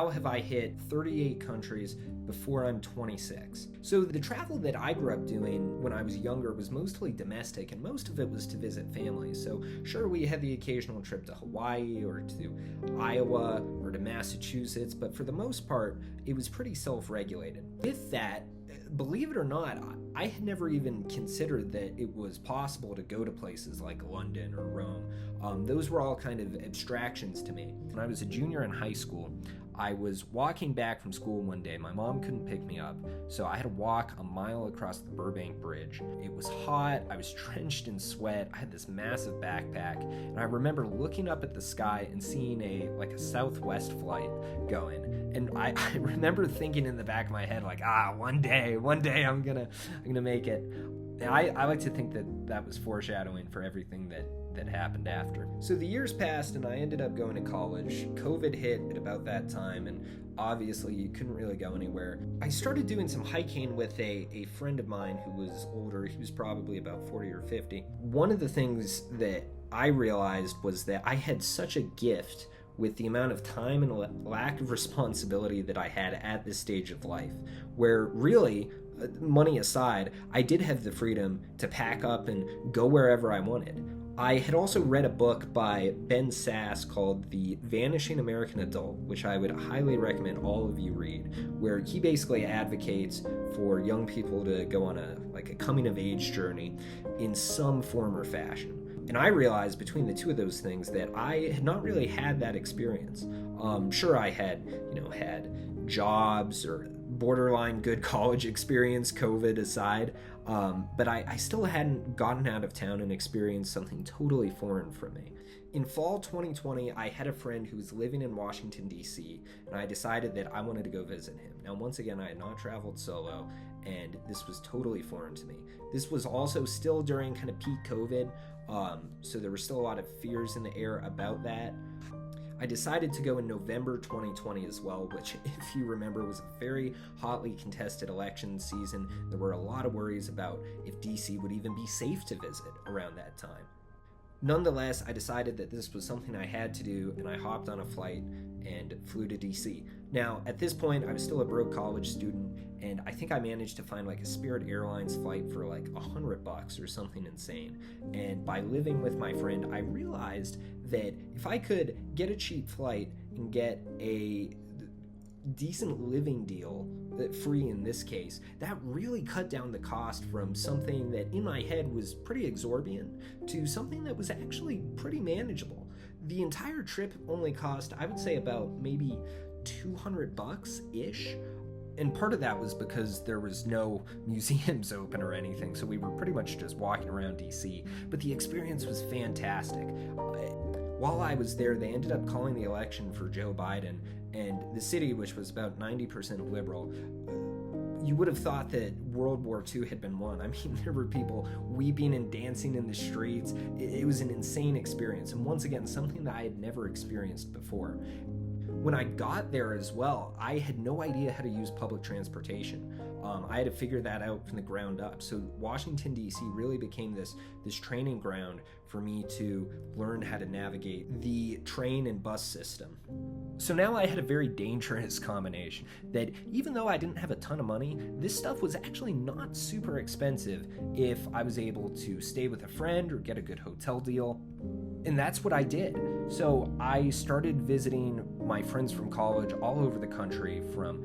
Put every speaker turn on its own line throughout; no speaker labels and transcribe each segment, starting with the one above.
now have I hit 38 countries before I'm 26. So the travel that I grew up doing when I was younger was mostly domestic, and most of it was to visit families. So sure, we had the occasional trip to Hawaii or to Iowa or to Massachusetts, but for the most part, it was pretty self-regulated. With that, believe it or not, I had never even considered that it was possible to go to places like London or Rome. Those were all kind of abstractions to me. When I was a junior in high school, I was walking back from school one day. My mom couldn't pick me up, so I had to walk a mile across the Burbank Bridge. It was hot, I was drenched in sweat, I had this massive backpack, and I remember looking up at the sky and seeing a Southwest flight going. And I remember thinking in the back of my head, like, one day I'm gonna make it. And I like to think that was foreshadowing for everything that happened after. So the years passed and I ended up going to college. COVID hit at about that time, and obviously you couldn't really go anywhere. I started doing some hiking with a friend of mine who was older. He was probably about 40 or 50. One of the things that I realized was that I had such a gift with the amount of time and lack of responsibility that I had at this stage of life, where really, money aside, I did have the freedom to pack up and go wherever I wanted. I had also read a book by Ben Sass called The Vanishing American Adult, which I would highly recommend all of you read, where he basically advocates for young people to go on a coming of age journey in some form or fashion. And I realized between the two of those things that I had not really had that experience. Sure, I had jobs or borderline good college experience, COVID aside, but I still hadn't gotten out of town and experienced something totally foreign from me. In fall 2020, I had a friend who was living in Washington, D.C., and I decided that I wanted to go visit him. Now, once again, I had not traveled solo, and this was totally foreign to me. This was also still during kind of peak COVID, so there were still a lot of fears in the air about that. I decided to go in November 2020 as well, which, if you remember, was a very hotly contested election season. There were a lot of worries about if DC would even be safe to visit around that time. Nonetheless, I decided that this was something I had to do, and I hopped on a flight and flew to DC. Now, at this point, I was still a broke college student, and I think I managed to find a Spirit Airlines flight for $100 or something insane. And by living with my friend, I realized that if I could get a cheap flight and get a decent living deal, free in this case, that really cut down the cost from something that in my head was pretty exorbitant to something that was actually pretty manageable. The entire trip only cost, I would say, about maybe $200-ish. And part of that was because there was no museums open or anything, so we were pretty much just walking around DC. But the experience was fantastic. While I was there, they ended up calling the election for Joe Biden, and the city, which was about 90% liberal, you would have thought that World War II had been won. I mean, there were people weeping and dancing in the streets. It was an insane experience, and once again, something that I had never experienced before. When I got there as well, I had no idea how to use public transportation. I had to figure that out from the ground up. So Washington, D.C. really became this training ground for me to learn how to navigate the train and bus system. So now I had a very dangerous combination that even though I didn't have a ton of money, this stuff was actually not super expensive if I was able to stay with a friend or get a good hotel deal. And that's what I did. So I started visiting my friends from college all over the country, from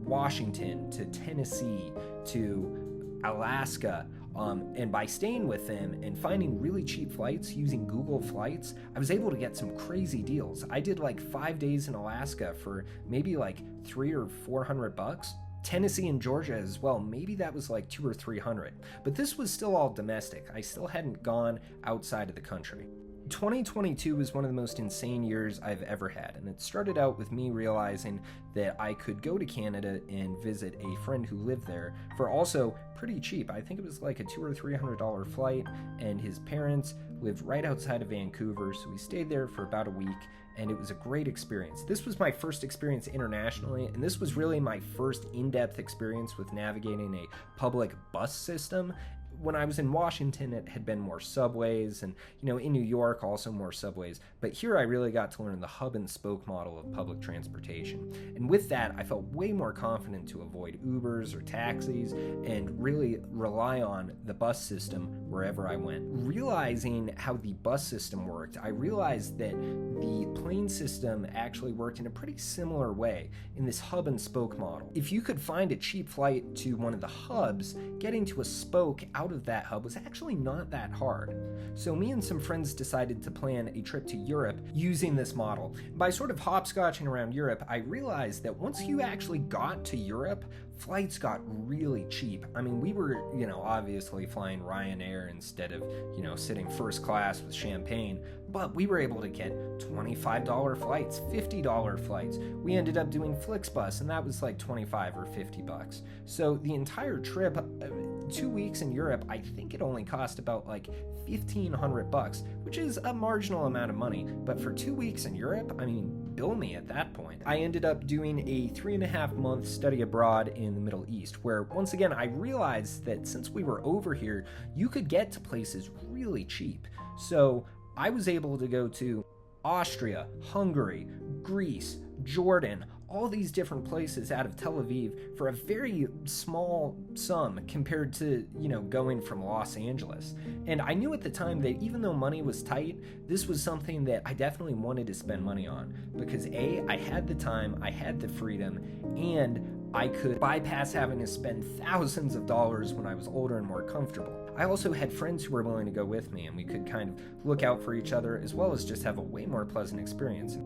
Washington to Tennessee to Alaska. And by staying with them and finding really cheap flights using Google Flights, I was able to get some crazy deals. I did 5 days in Alaska for maybe $300 or $400. Tennessee and Georgia as well, maybe that was $200 or $300. But this was still all domestic. I still hadn't gone outside of the country. 2022 was one of the most insane years I've ever had, and it started out with me realizing that I could go to Canada and visit a friend who lived there for also pretty cheap. I think it was a $200 or $300 flight, and his parents lived right outside of Vancouver, so we stayed there for about a week, and it was a great experience. This was my first experience internationally, and this was really my first in-depth experience with navigating a public bus system, when I was in Washington, it had been more subways, and in New York, also more subways. But here I really got to learn the hub and spoke model of public transportation. And with that, I felt way more confident to avoid Ubers or taxis and really rely on the bus system wherever I went. Realizing how the bus system worked, I realized that the plane system actually worked in a pretty similar way in this hub and spoke model. If you could find a cheap flight to one of the hubs, getting to a spoke out of that hub was actually not that hard. So me and some friends decided to plan a trip to Europe using this model. By sort of hopscotching around Europe, I realized that once you actually got to Europe, flights got really cheap. I mean, we were, obviously flying Ryanair instead of, sitting first class with champagne, but we were able to get $25 flights, $50 flights. We ended up doing Flixbus, and that was like 25 or 50 bucks. So the entire trip, 2 weeks in Europe, I think it only cost about like 1,500 bucks, which is a marginal amount of money. But for 2 weeks in Europe, I mean, bill me at that point. I ended up doing a 3.5-month study abroad in the Middle East, where once again, I realized that since we were over here, you could get to places really cheap. So I was able to go to Austria, Hungary, Greece, Jordan, all these different places out of Tel Aviv for a very small sum compared to, going from Los Angeles. And I knew at the time that even though money was tight, this was something that I definitely wanted to spend money on because A, I had the time, I had the freedom, and I could bypass having to spend thousands of dollars when I was older and more comfortable. I also had friends who were willing to go with me, and we could kind of look out for each other as well as just have a way more pleasant experience.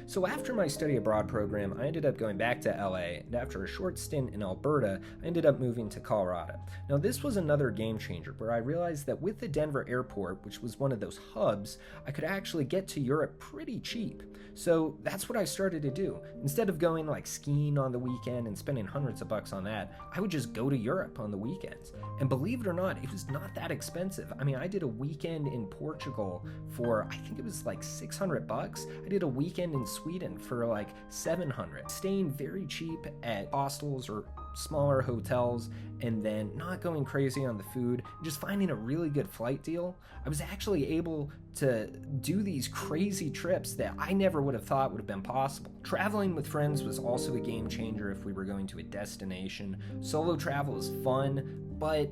So after my study abroad program, I ended up going back to LA, and after a short stint in Alberta, I ended up moving to Colorado. Now this was another game changer where I realized that with the Denver airport, which was one of those hubs, I could actually get to Europe pretty cheap. So that's what I started to do. Instead of going like skiing on the weekend and spending hundreds of bucks on that, I would just go to Europe on the weekends. And believe it or not, it was not that expensive. I mean, I did a weekend in Portugal for, I think it was like 600 bucks. I did a weekend in Sweden for like 700. Staying very cheap at hostels or smaller hotels, and then not going crazy on the food, just finding a really good flight deal. I was actually able to do these crazy trips that I never would have thought would have been possible. Traveling with friends was also a game changer if we were going to a destination. Solo travel is fun, but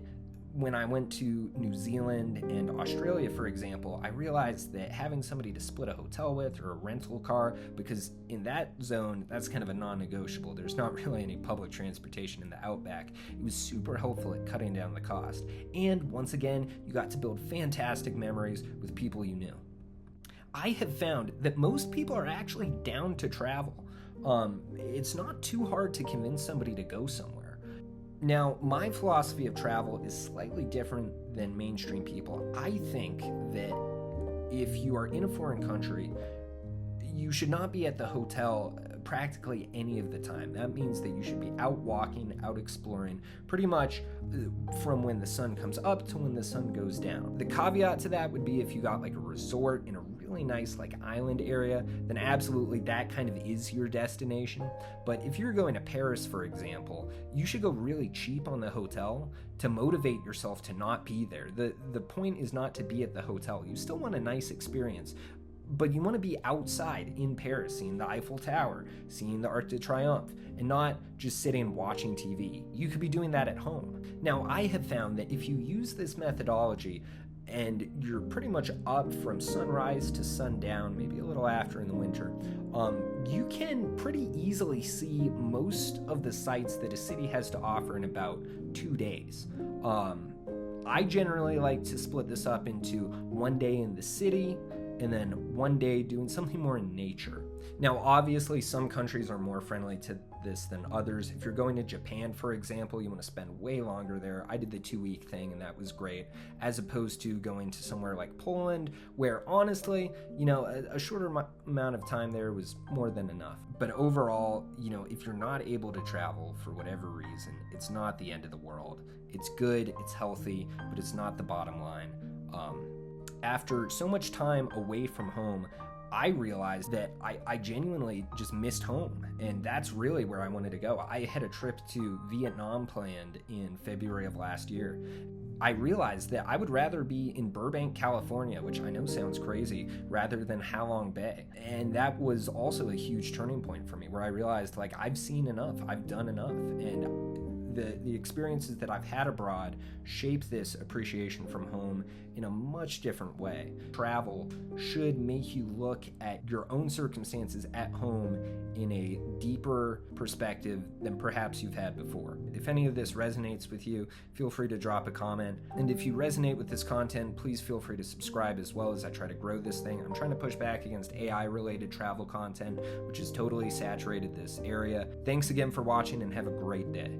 when I went to New Zealand and Australia, for example, I realized that having somebody to split a hotel with or a rental car, because in that zone, that's kind of a non-negotiable. There's not really any public transportation in the outback. It was super helpful at cutting down the cost. And once again, you got to build fantastic memories with people you knew. I have found that most people are actually down to travel. It's not too hard to convince somebody to go somewhere. Now, my philosophy of travel is slightly different than mainstream people. I think that if you are in a foreign country, you should not be at the hotel practically any of the time. That means that you should be out walking, out exploring, pretty much from when the sun comes up to when the sun goes down. The caveat to that would be if you got like a resort in a really nice like island area, then absolutely that kind of is your destination. But if you're going to Paris, for example, you should go really cheap on the hotel to motivate yourself to not be there. The point is not to be at the hotel. You still want a nice experience, but you want to be outside in Paris, seeing the Eiffel Tower, seeing the Arc de Triomphe, and not just sitting watching TV. You could be doing that at home. Now, I have found that if you use this methodology and you're pretty much up from sunrise to sundown, maybe a little after in the winter, you can pretty easily see most of the sites that a city has to offer in about 2 days. I generally like to split this up into 1 day in the city, and then 1 day doing something more in nature. Now, obviously, some countries are more friendly to this than others. If you're going to Japan, for example, you want to spend way longer there. I did the 2-week thing, and that was great, as opposed to going to somewhere like Poland, where honestly, a shorter amount of time there was more than enough. But overall, if you're not able to travel for whatever reason, it's not the end of the world. It's good, it's healthy, but it's not the bottom line. After so much time away from home, I realized that I genuinely just missed home, and that's really where I wanted to go. I had a trip to Vietnam planned in February of last year. I realized that I would rather be in Burbank, California, which I know sounds crazy, rather than Halong Bay. And that was also a huge turning point for me, where I realized, like, I've seen enough, I've done enough, and the experiences that I've had abroad shape this appreciation from home in a much different way. Travel should make you look at your own circumstances at home in a deeper perspective than perhaps you've had before. If any of this resonates with you, feel free to drop a comment. And if you resonate with this content, please feel free to subscribe as well, as I try to grow this thing. I'm trying to push back against AI-related travel content, which has totally saturated this area. Thanks again for watching, and have a great day.